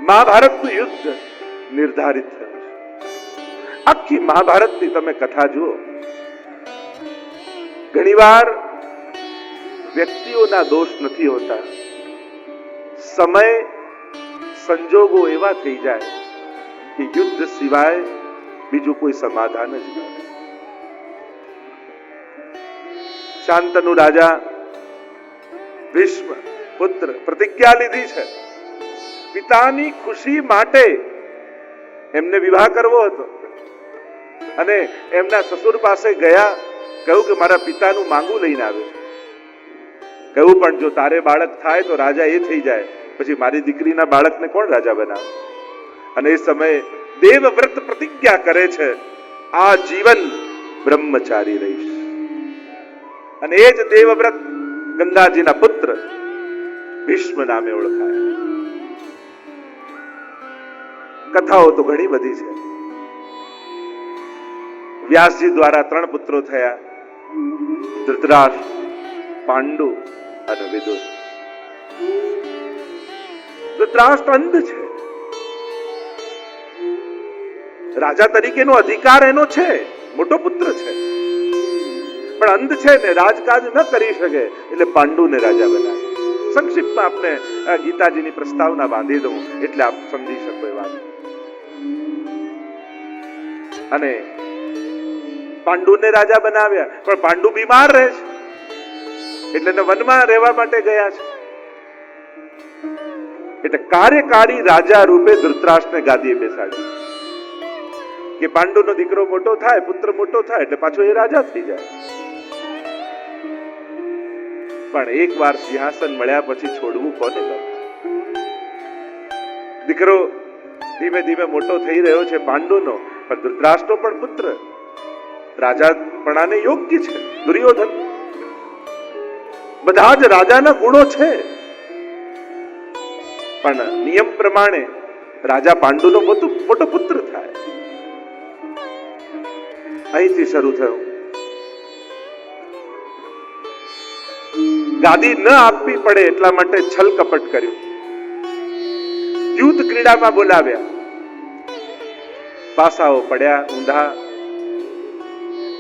મહાભારતનું યુદ્ધ નિર્ધારિત થયું છે. આખી મહાભારતની તમે કથા જુઓ. ઘણીવાર વ્યક્તિઓના દોષ નથી હોતા, સમય સંજોગો એવા થઈ જાય કે યુદ્ધ સિવાય બીજું કોઈ સમાધાન જ નથી. શાંતનુ રાજા ભીષ્મ પુત્ર પ્રતિજ્ઞા લીધી છે, પિતાની ખુશી માટે એમને વિવાહ કરવો હતો અને એમના સસુર પાસે ગયા, કહ્યું કે મારા પિતાનું માંગું લઈને આવ્યો છે. કહ્યું પણ જો તારે બાળક થાય તો રાજા એ થઈ જાય, પછી મારી દીકરીના બાળકને કોણ રાજા બનાવે? અને એ સમયે દેવવ્રત પ્રતિજ્ઞા કરે છે, આ જીવન બ્રહ્મચારી રહીશ. અને એ જ દેવવ્રત ગંગાજીના પુત્ર ભીષ્મ નામે ઓળખાય. કથાઓ તો ઘણી બધી છે. વ્યાસજી દ્વારા 3 પુત્રો થયા, ધૃતરાષ્ટ્ર, પાંડુ અને વિદુર. ધૃતરાષ્ટ્ર અંધ છે, રાજા તરીકેનો અધિકાર એનો છે, મોટો પુત્ર છે, પણ અંધ છે ને રાજકાજ ન કરી શકે, એટલે પાંડુને રાજા બનાવે. સંક્ષિપ્તમાં આપને ગીતાજીની પ્રસ્તાવના બાંધી દઉં એટલે આપ સમજી શકો એ વાત. અને પાંડુને રાજા બનાવ્યા, પણ પાંડુ બીમાર રહે છે એટલે એને વનમાં રહેવા માટે ગયા છે. એટલે કાર્યકારી રાજા રૂપે ધૃતરાષ્ટ્રને ગાદીએ બેસાડ્યો કે પાંડુનો દીકરો મોટો થાય, પુત્ર મોટો થાય એટલે પાછો એ રાજા થઈ જાય. પણ એકવાર સિંહાસન મળ્યા પછી છોડવું કોને ગમે? દીકરો ધીમે ધીમે મોટો થઈ રહ્યો છે પાંડુનો, પણ ધૃતરાષ્ટ્રનો પણ પુત્ર રાજાપણાને યોગ્ય છે. દુર્યોધન બધા જ રાજાના ગુણો છે, પણ નિયમ પ્રમાણે રાજા પાંડુનો મોટો પુત્ર થાય. અહીંથી શરૂ થયું. ગાદી ન આપવી પડે એટલા માટે છલ કપટ કર્યું. યુદ્ધ ક્રીડામાં બોલાવ્યા, પાસાઓ પડ્યા ઊંધા,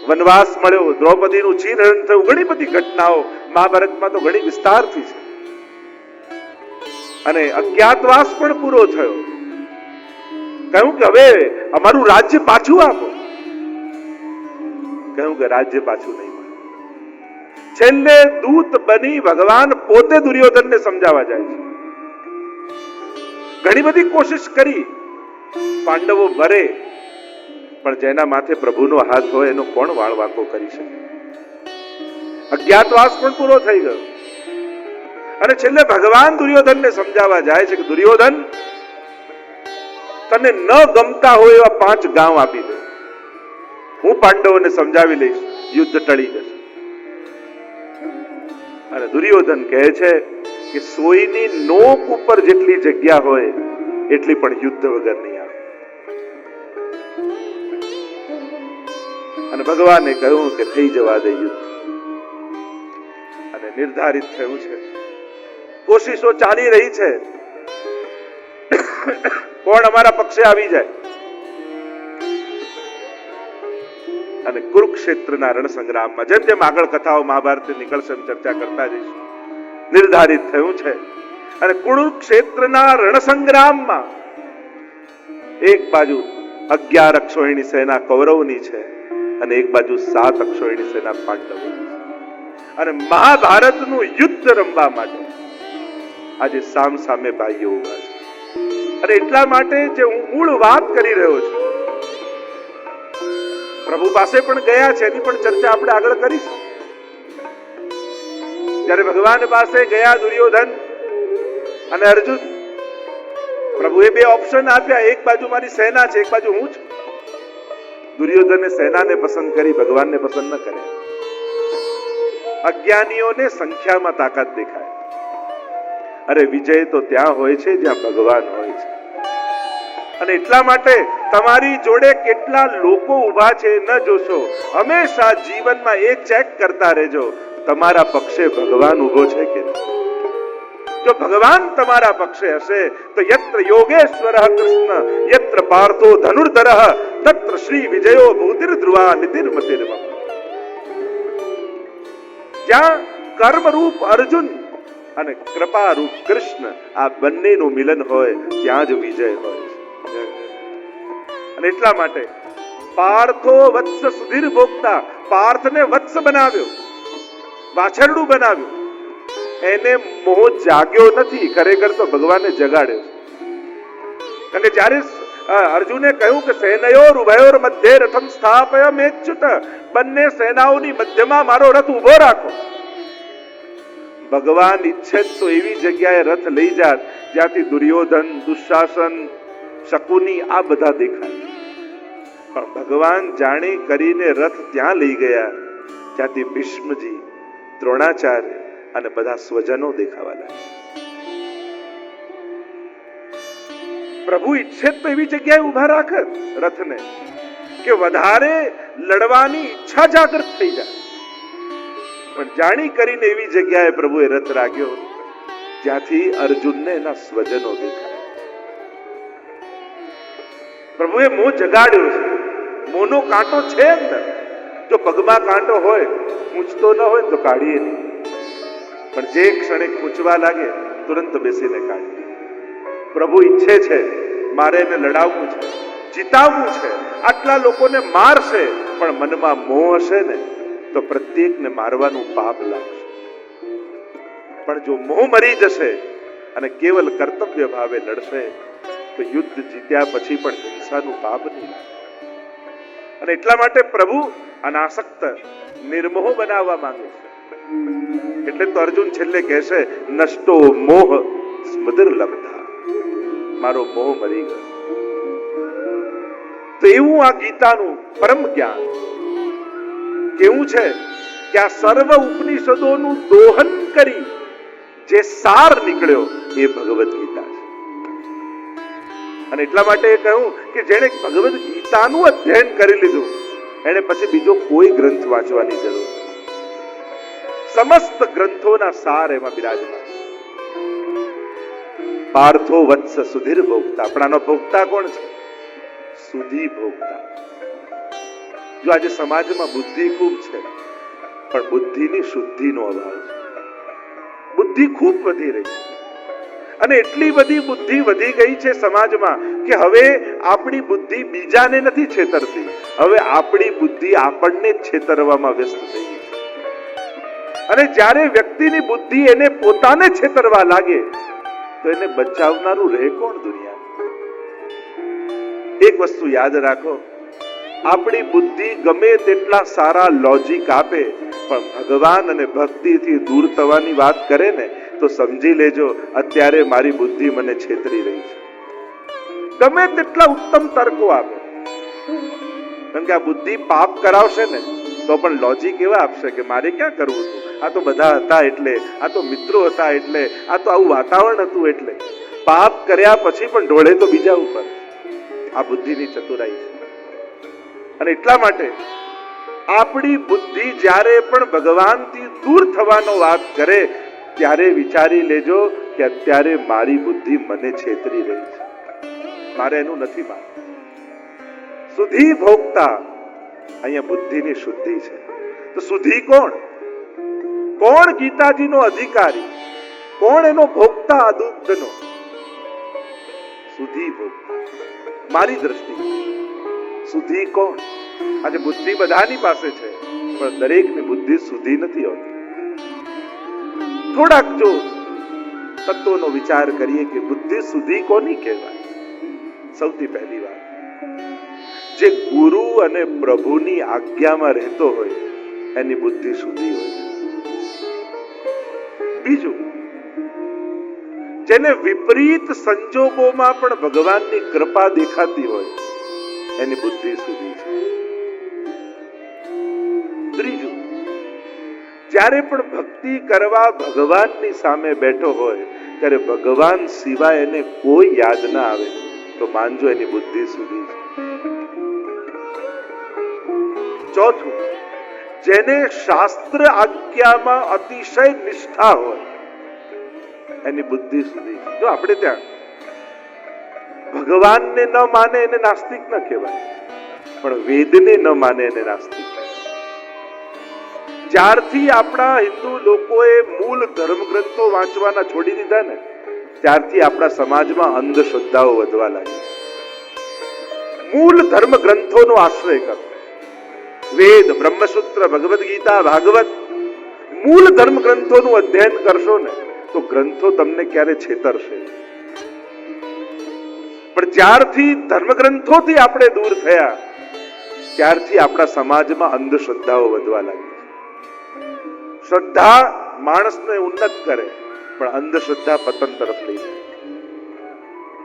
વનવાસ મળ્યો, દ્રૌપદીનું ચીરહરણ થયું. ઘણી બધી ઘટનાઓ મહાભારતમાં તો ઘણી વિસ્તારથી છે. અને અજ્ઞાતવાસ પણ પૂરો થયો. કહ્યું કે હવે અમારું રાજ્ય પાછું આપો. કહ્યું કે રાજ્ય પાછું નહીં મળે. છેલ્લે દૂત બની ભગવાન પોતે દુર્યોધનને સમજાવવા જાય છે. ઘણી બધી કોશિશ કરી, પાંડવો મરે, પણ જેના માથે પ્રભુનો હાથ હોય એનો કોણ વાળ વાંકો કરી શકે? અજ્ઞાતવાસ પણ પૂરો થઈ ગયો. અને છેલ્લે ભગવાન દુર્યોધનને સમજાવવા જાય છે કે દુર્યોધન, તને ન ગમતા હોય એવા 5 ગામ આપી દે, હું પાંડવોને સમજાવી લઈશ, યુદ્ધ ટળી જશે. અને દુર્યોધન કહે છે કે સોયની નોક ઉપર જેટલી જગ્યા હોય એટલી પણ યુદ્ધ વગર નહીં આવે. અને ભગવાને કહ્યું કે થઈ જવા દે યુદ્ધ. અને નિર્ધારિત થયું છે, કોશિશો ચાલી રહી છે, કોણ અમારા પક્ષે આવી જાય. અને કુરુક્ષેત્રના રણસંગ્રામમાં જેમ જેમ આગળ કથાઓ મહાભારત નીકળશે એમ ચર્ચા કરતા જઈશું. નિર્ધારિત થયું છે. અને કુરુક્ષેત્રના રણસંગ્રામમાં એક બાજુ 11 અક્ષોહિણી સેના કૌરવની છે અને એક બાજુ 7 અક્ષોહિણી સેના પાંડવોની છે. અને મહાભારતનું યુદ્ધ રમવા માટે આજે સામ સામે ભાઈઓ ઉભા છે. અને એટલા માટે જે હું મૂળ વાત કરી રહ્યો છું, પ્રભુ પાસે પણ ગયા છે, એની પણ ચર્ચા આપણે આગળ કરીશું. જ્યારે ભગવાન પાસે ગયા દુર્યોધન અને અર્જુન, પ્રભુએ 2 ઓપ્શન આપ્યા, એક બાજુ મારી સેના છે, એક બાજુ હું છું. દુર્યોધને સેનાને પસંદ કરી, ભગવાનને પસંદ ન કર્યા. અજ્ઞાનીઓને સંખ્યામાં તાકાત દેખાય. અરે વિજય તો ત્યાં હોય છે જ્યાં ભગવાન હોય છે. અને એટલા માટે તમારી જોડે કેટલા લોકો ઉભા છે ન જોશો, હંમેશા જીવનમાં એ ચેક કરતા રહેજો તમારા પક્ષે ભગવાન ઉભો છે કે નહીં. જો ભગવાન તમારા પક્ષે હશે તો યત્ર યોગેશ્વરઃ કૃષ્ણ યત્ર પાર્થો ધનુર્ધરઃ તત્ર શ્રી વિજયો ભૂતિર્ધ્રુવા નીતિર્મતિર્મમ. જ્યાં કર્મરૂપ અર્જુન અને કૃપારૂપ કૃષ્ણ આ બંનેનું મિલન હોય ત્યાં જ વિજય હોય છે. અને એટલા માટે પાર્થો વત્સ સુધીર ભોગતા, પાર્થને વત્સ બનાવ્યો, વાછરડું બનાવ્યું. એને મોહ જાગ્યો નથી, ખરેખર તો ભગવાને જગાડ્યો. કારણ કે જ્યારે અર્જુને કહ્યું કે સેનયોર ઉભયોર મધ્યે રથમ સ્થાપય મેચ્યુત, બંને સેનાઓની મધ્યમાં મારો રથ ઉભો રાખો. ભગવાન ઈચ્છે તો એવી જગ્યાએ રથ લઈ જાત જ્યાંથી દુર્યોધન, દુશાસન, શકુની આ બધા દેખાય. પણ ભગવાન જાણી કરીને રથ ત્યાં લઈ ગયા જ્યાંથી ભીષ્મજી, દ્રોણાચાર્ય અને બધા સ્વજનો દેખાવા લાગ્યા. પ્રભુ ઈચ્છે તો એવી જગ્યાએ ઉભા રાખે રથને કે વધારે લડવાની ઈચ્છા જાગૃત થઈ જાય. પણ જાણી કરીને એવી જગ્યાએ પ્રભુએ રથ રાખ્યો જ્યાંથી અર્જુનને એના સ્વજનો દેખાય. પ્રભુએ મોહ જગાડ્યો છે. મોહનો કાંટો છે અંદર. જો પગમાં કાંટો હોય, ખૂંચતો ન હોય તો કાઢીએ નહીં. પણ જે ક્ષણે ખૂંચવા લાગે તુરંત બેસીને કાઢીએ. પ્રભુ ઈચ્છે છે મારે એને લડાવવું છે, જીતાવવું છે. આટલા લોકોને મારશે પણ મનમાં મોહ હશે ને તો પ્રત્યેકને મારવાનું પાપ લાગશે. પણ જો મોહ મરી જશે અને કેવલ કર્તવ્ય ભાવે લડશે તો યુદ્ધ જીત્યા પછી પણ હિંસાનું પાપ નહીં લાગે. અને એટલા માટે પ્રભુ અનાસક્ત, નિર્મોહ બનાવવા માંગે છે. એટલે તો અર્જુન છેલ્લે કહેશે નષ્ટો મોહ સ્મૃતિર લબ્ધા, મારો મોહ મરી ગયો. તો એવું આ ગીતાનું પરમ જ્ઞાન કેવું છે કે આ સર્વ ઉપનિષદોનું દોહન કરી જે સાર નીકળ્યો એ ભગવદ ગીતા છે. અને એટલા માટે કહ્યું કે જેણે ભગવદ ગીતાનું અધ્યયન કરી લીધું એને પછી બીજો કોઈ ગ્રંથ વાંચવાની જરૂર નથી. સમસ્ત ગ્રંથોના સાર એમાં બિરાજમાન. પાર્થો વત્સ સુધીર ભોગતા. પણ આનો ભોગતા કોણ છે? સુધી ભોગતા. જો આજે સમાજમાં બુદ્ધિ ખૂબ છે પણ બુદ્ધિની શુદ્ધિનો અભાવ છે. બુદ્ધિ ખૂબ વધી રહી છે અને એટલી બધી બુદ્ધિ વધી ગઈ છે સમાજમાં કે હવે આપણી બુદ્ધિ બીજાને નથી છેતરતી, હવે આપણી બુદ્ધિ આપણને જ છેતરવામાં વ્યસ્ત થઈ ગઈ છે. અને જ્યારે વ્યક્તિની બુદ્ધિ એને પોતાને છેતરવા લાગે તો એને બચાવનારું રહે કોણ દુનિયામાં? એક વસ્તુ યાદ રાખો, આપણી બુદ્ધિ ગમે તેટલા સારા લોજિક આપે પણ ભગવાન અને ભક્તિથી દૂર થવાની વાત કરે ને તો સમજી લેજો અત્યારે મારી બુદ્ધિ મને છેતરી રહી છે. ગમે તેટલા ઉત્તમ તર્કો આપે, કારણ કે આ બુદ્ધિ પાપ કરાવશે ને તો પણ લોજિક એવા આપશે કે મારે ક્યાં કરવું હતું, આ તો બધા હતા એટલે, આ તો મિત્રો હતા એટલે, આ તો આવું વાતાવરણ હતું એટલે. પાપ કર્યા પછી પણ ઢોળે તો બીજા ઉપર. આ બુદ્ધિની ચતુરાઈ છે. અને એટલા માટે આપણી બુદ્ધિ જ્યારે પણ ભગવાનથી દૂર થવાનો વાત કરે ત્યારે વિચારી લેજો કે અત્યારે મારી બુદ્ધિ મને છેતરી રહી છે, મારે એનું નથી માનવું. સુધી ભોગતા, અહીંયા બુદ્ધિની શુદ્ધિ છે. તો સુધી કોણ? કોણ ગીતાજીનો અધિકારી? કોણ એનો ભોગતા આ દુગ્ધનો? સુધી ભોગતા. મારી દ્રષ્ટિએ સુધી કોણ? આજે બુદ્ધિ બધાની પાસે છે પણ દરેકની બુદ્ધિ સુધી નથી હોતી. થોડાક જો તત્વોનો વિચાર કરીએ કે બુદ્ધિ સુધી કોની કહેવાય. સૌથી પહેલી વાત, જે ગુરુ અને પ્રભુની આજ્ઞામાં રહેતો હોય એની બુદ્ધિ સુધી હોય છે. બીજું, જેને વિપરીત સંજોગોમાં પણ ભગવાનની કૃપા દેખાતી હોય એની બુદ્ધિ સુધી છે. ત્રીજું, જ્યારે પણ ભક્તિ કરવા ભગવાનની સામે બેઠો હોય ત્યારે ભગવાન સિવાય એને કોઈ યાદ ના આવે તો માનજો એની બુદ્ધિ સુધી છે. ચોથું, જેને શાસ્ત્ર આજ્ઞામાં અતિશય નિષ્ઠા હોય એની બુદ્ધિ સુધી. જો આપણે ત્યાં ભગવાનને ન માને એને નાસ્તિક ન કહેવાય, પણ વેદને ન માને એને નાસ્તિક. જ્યારથી આપણા હિન્દુ લોકોએ મૂળ ધર્મ ગ્રંથો વાંચવાના છોડી દીધા ને, ત્યારથી આપણા સમાજમાં અંધશ્રદ્ધાઓ વધવા લાગી. મૂળ ધર્મ ગ્રંથોનો આશ્રય કરો. વેદ, બ્રહ્મસૂત્ર, ભગવદ ગીતા, ભાગવત, મૂળ ધર્મ ગ્રંથોનું અધ્યયન કરશો ને તો ગ્રંથો તમને ક્યારે છેતરશે. પણ જ્યારથી ધર્મ ગ્રંથોથી આપણે દૂર થયા, ત્યારથી આપણા સમાજમાં અંધશ્રદ્ધાઓ વધવા લાગી. શ્રદ્ધા માણસને ઉન્નત કરે, પણ અંધશ્રદ્ધા પતન તરફ લઈ જાય.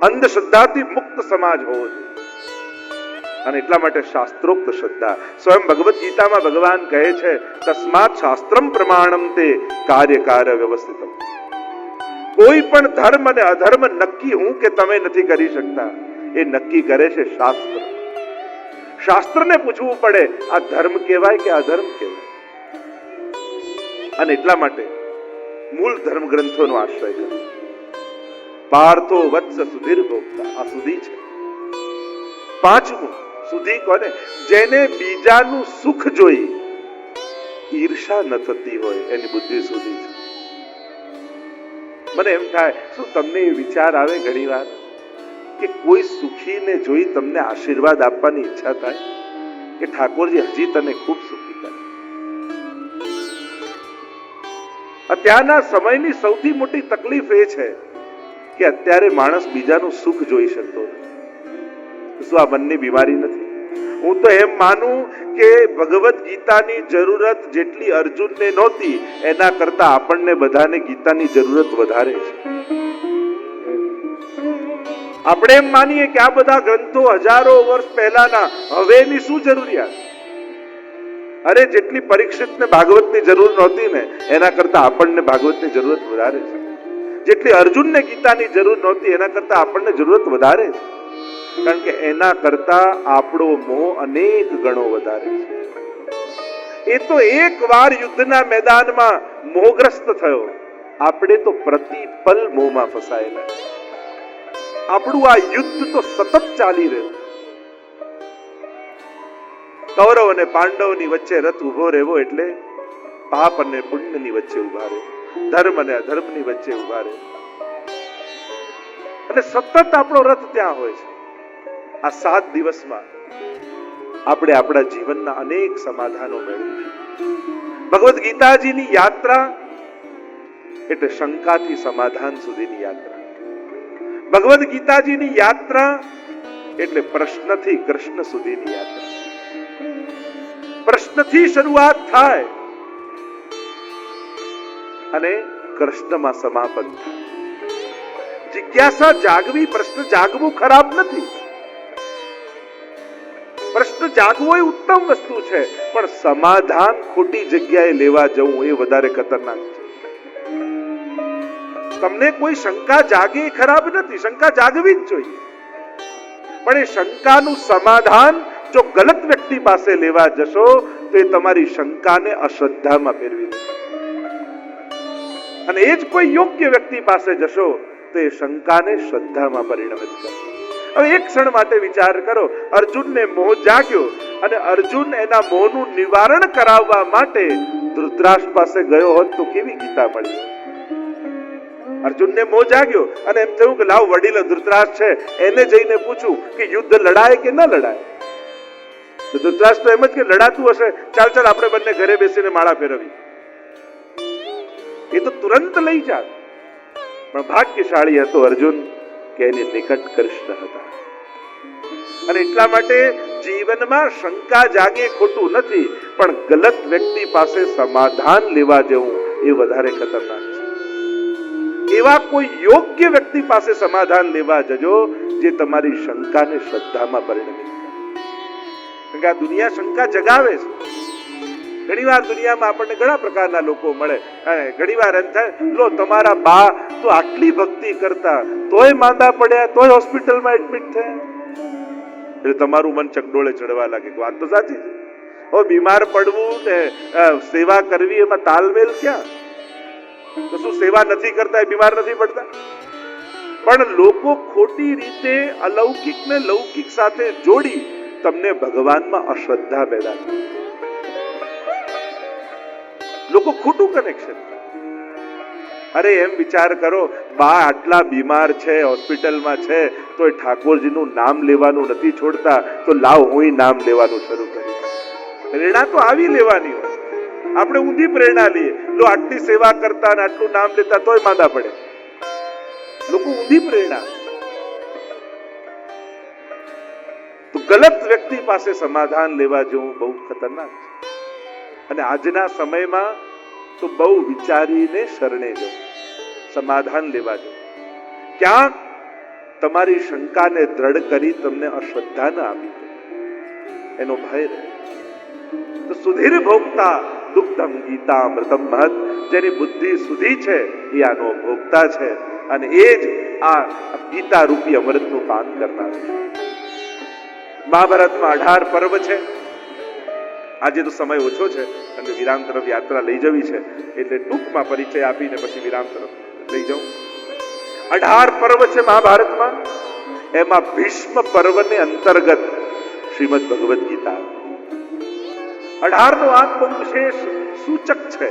અંધશ્રદ્ધાથી મુક્ત સમાજ હોવો જોઈએ. અને એટલા માટે શાસ્ત્રોક્ત શ્રદ્ધા. સ્વયં ભગવદ ગીતામાં ભગવાન કહે છે, તસ્માત શાસ્ત્રમ પ્રમાણમ તે કાર્યકાર વ્યવસ્થિતમ. કોઈ પણ ધર્મ અને અધર્મ નક્કી હું કે તમે નથી કરી શકતા, એ નક્કી કરે છે શાસ્ત્ર. શાસ્ત્રને પૂછવું પડે આ ધર્મ કહેવાય કે અધર્મ કહેવાય. અને એટલા માટે મૂળ ધર્મ ગ્રંથોનો આશ્રય કરો. પાર્થો વત્સ સુધીર ભોગતા, આ સુધી છે. પાંચમું સુધી કોને? જેને બીજાનું સુખ જોઈ ઈર્ષા ન થતી હોય એની બુદ્ધિ સુધી છે. મને એમ થાય, શું તમને એ વિચાર આવે ઘણી વાર કે કોઈ સુખીને જોઈ તમને આશીર્વાદ આપવાની ઈચ્છા થાય કે ઠાકોરજી હજી તને ખૂબ સુખી કરે? અત્યારના સમયની સૌથી મોટી તકલીફ એ છે કે અત્યારે માણસ બીજાનું સુખ જોઈ શકતો નથી. શું આ મનની બીમારી નથી? હું તો એમ માનું કે ભગવદ ગીતાની જરૂરત જેટલી અર્જુનને નહોતી, એના કરતા આપણને બધાને ગીતાની જરૂરત વધારે છે. આપણે એમ માનીએ કે આ બધા ગ્રંથો હજારો વર્ષ પહેલાના, હવે એની શું જરૂરિયાત? અરે જેટલી પરીક્ષિતને ભાગવતની જરૂર નહોતી ને, એના કરતા આપણને ભાગવતની જરૂરત વધારે છે. જેટલી અર્જુનને ગીતાની જરૂર નહોતી, એના કરતા આપણને જરૂરત વધારે છે. કારણ કે એના કરતા આપણો મોહ અનેક ગણો વધારે છે. એ તો એક વાર યુદ્ધના મેદાનમાં મોહગ્રસ્ત થયો, આપણે તો પ્રતિપલ મોહમાં ફસાયેલા. આપણું આ યુદ્ધ તો સતત ચાલી રહ્યું. કૌરવ અને પાંડવની વચ્ચે રથ ઉભો રહેવો એટલે પાપ અને પુણ્યની વચ્ચે ઉભા રહે, ધર્મ અને અધર્મની વચ્ચે ઉભા રહે. અને સતત આપણો રથ ત્યાં હોય છે. આ 7 દિવસમાં આપણે આપણા જીવનના અનેક સમાધાનો મેળવીશું. ભગવદ ગીતાજીની યાત્રા એટલે શંકાથી સમાધાન સુધીની યાત્રા. ભગવદ ગીતાજીની યાત્રા એટલે પ્રશ્નથી કૃષ્ણ સુધીની યાત્રા. પ્રશ્નથી શરૂઆત થાય અને કૃષ્ણમાં સમાપન થાય. જિજ્ઞાસા જાગવી, પ્રશ્ન જાગવું ખરાબ નથી. પ્રશ્ન જાગવો એ ઉત્તમ વસ્તુ છે, પણ સમાધાન ખોટી જગ્યાએ લેવા જવું એ વધારે ખતરનાક છે. તમને કોઈ શંકા જાગે એ ખરાબ નથી, શંકા જાગવી જ જોઈએ. પણ એ શંકાનું સમાધાન જો ગલત વ્યક્તિ પાસે લેવા જશો તો એ તમારી શંકાને અશ્રદ્ધામાં ફેરવી દેશે. અને એ જ કોઈ યોગ્ય વ્યક્તિ પાસે જશો તો એ શંકાને શ્રદ્ધામાં પરિણમિત કરશે. હવે એક ક્ષણ માટે વિચાર કરો, અર્જુનને મોહ જાગ્યો અને અર્જુન એના મોહનું નિવારણ કરાવવા માટે ધૃતરાષ્ટ્ર પાસે ગયો હોત તો કેવી ગીતા મળી? અર્જુનને મોહ જાગ્યો અને એમ થયું કે લાવ વડીલ ધૃતરાષ્ટ્ર છે, એને જઈને પૂછું કે યુદ્ધ લડાય કે ન લડાય. તો ધૃતરાષ્ટ્ર એમ જ કે લડાતું હશે, ચાલ ચાલ આપણે બંને ઘરે બેસીને માળા ફેરવી. એ તો તુરંત લઈ જાત. પણ ભાગ્યશાળી હતો અર્જુન કે એની નિકટ કૃષ્ણ હતા. અને એટલા માટે જીવનમાં શંકા જાગે ખોટું નથી, પણ ગલત વ્યક્તિ પાસે સમાધાન લેવા જવું એ વધારે ખતરનાક છે. એવા કોઈ યોગ્ય વ્યક્તિ પાસે સમાધાન લેવા જજો જે તમારી શંકાને શ્રદ્ધામાં પરિણમિત કરે. કારણ કે આ દુનિયા શંકા જગાવે છે. ઘણી વાર દુનિયામાં આપણને ઘણા પ્રકારના લોકો મળે. ઘણી વાર એમ થાય, લો તમારા બા તો આટલી ભક્તિ કરતા, તોય માંદા પડ્યા, તોય હોસ્પિટલમાં એડમિટ થયા. એટલે તમારું મન ચકડોળે ચડવા લાગે. વાત તો સાચી છે. હવે બીમાર પડવું ને સેવા કરવી એમાં તાલમેલ ક્યાં? તો શું સેવા નથી કરતા, એ બીમાર નથી પડતા? પણ લોકો ખોટી રીતે અલૌકિક ને લૌકિક સાથે જોડી તમને ભગવાનમાં અશ્રદ્ધા પેદા કરે. લોકો ખોટું કનેક્શન. અરે એમ વિચાર કરો, બા આટલા બીમાર છે, હોસ્પિટલમાં છે, તો એ ઠાકોરજીનું નામ લેવાનું નથી છોડતા, તો લાવ હું નામ લેવાનું શરૂ કરી. પ્રેરણા તો આવી લેવાની હોય. આપણે ઊંધી પ્રેરણા લઈએ, લો આટલી સેવા કરતા અને આટલું નામ લેતા તોય માંદા પડે. લોકો ઊંધી પ્રેરણા. તો ગલત વ્યક્તિ પાસે સમાધાન લેવા જેવું બહુ ખતરનાક છે. અને આજના સમયમાં તો બહુ વિચારીને શરણે જવું, સમાધાન લેવા જવું. ક્યાંક તમારી શંકાને દ્રઢ કરી તમને અશ્રદ્ધા ન આપી દે, એનો ભય રહે. તો સુધીર ભોગતા દુગ્ધમ ગીતા અમૃતમ મહત, જેની બુદ્ધિ સુધી છે એ આનો ભોગતા છે, અને એ જ આ ગીતા રૂપી અમૃતનું પાન કરનાર છે. મહાભારતમાં 18 પર્વ છે. આજે તો સમય ઓછો છે, કારણ કે વિરામ તરફ યાત્રા લઈ જવી છે, એટલે ટૂંકમાં પરિચય આપીને પછી વિરામ તરફ લઈ જાઉં. 18 પર્વ છે મહાભારતમાં. એમાં ભીષ્મ પર્વને અંતર્ગત શ્રીમદ ભગવદ ગીતા. 18 નો આ બહુ વિશેષ સૂચક છે.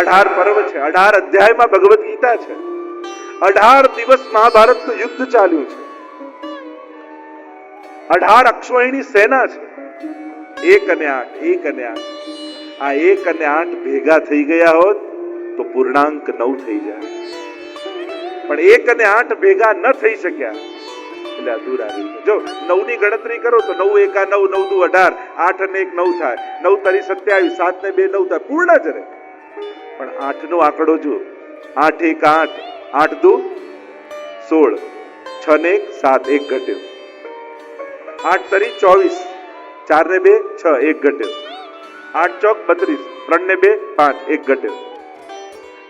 18 પર્વ છે, 18 અધ્યાયમાં ભગવદ ગીતા છે. 18 દિવસ મહાભારતનું યુદ્ધ ચાલ્યું છે. 18 અક્ષોહિણી સેના છે. 1 અને 8, 1 અને 8. આ 1 અને 8 ભેગા થઈ ગયા હોત તો પૂર્ણાંક 9 થઈ જાય. પણ 1 અને 8 ભેગા ન થઈ શક્યા એટલે અધૂરા રહી ગયા. જો 9 ની ગણતરી કરો તો 9 એકા 9, 9 દુ 18, 8 અને 1 9 થાય, 9 તારી 27, 7 ને 2 9 થાય, પૂર્ણ જ રહે. પણ 8 નો આંકડો જો, 8 1 8, 8 દુ 16, 6 ને 1 7, 1 ઘટ્યો. 8 તરી 24, 4 ને 2 6, 1 ઘટ્યો. 8 ચોક 32, 3 ને 2 5, 1 ઘટ્યો.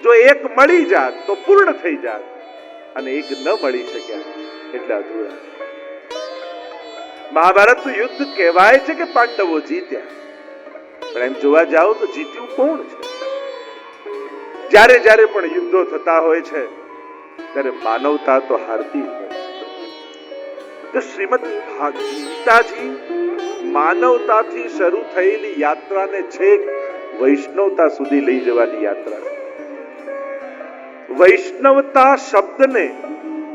જો 1 મળી જાત તો પૂર્ણ થઈ જાત, અને 1 ન મળી શક્યા એટલે અધૂરા. મહાભારતનું યુદ્ધ કહેવાય છે કે પાંડવો જીત્યા, પણ એમ જોવા જાઓ તો જીત્યું કોણ છે? જ્યારે જ્યારે પણ યુદ્ધો થતા હોય છે ત્યારે માનવતા તો હારતી હોય. તો શ્રીમદ ગીતાજી માનવતાથી શરૂ થયેલી યાત્રાને છેક વૈષ્ણવતા સુધી લઈ જવાની યાત્રા. વૈષ્ણવતા શબ્દને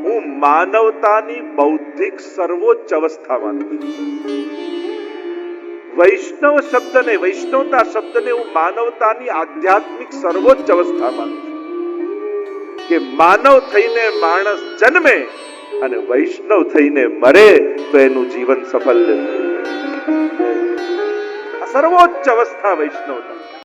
હું માનવતાની બૌદ્ધિક સર્વોચ્ચ અવસ્થા માનું છું. વૈષ્ણવ શબ્દને, વૈષ્ણવતા શબ્દને હું માનવતાની આધ્યાત્મિક સર્વોચ્ચ અવસ્થા માનું છું. કે માનવ થઈને માણસ જન્મે અને વૈષ્ણવ થઈને મરે તો એનું જીવન સફળ. સર્વોચ્ચ અવસ્થા વૈષ્ણવતા.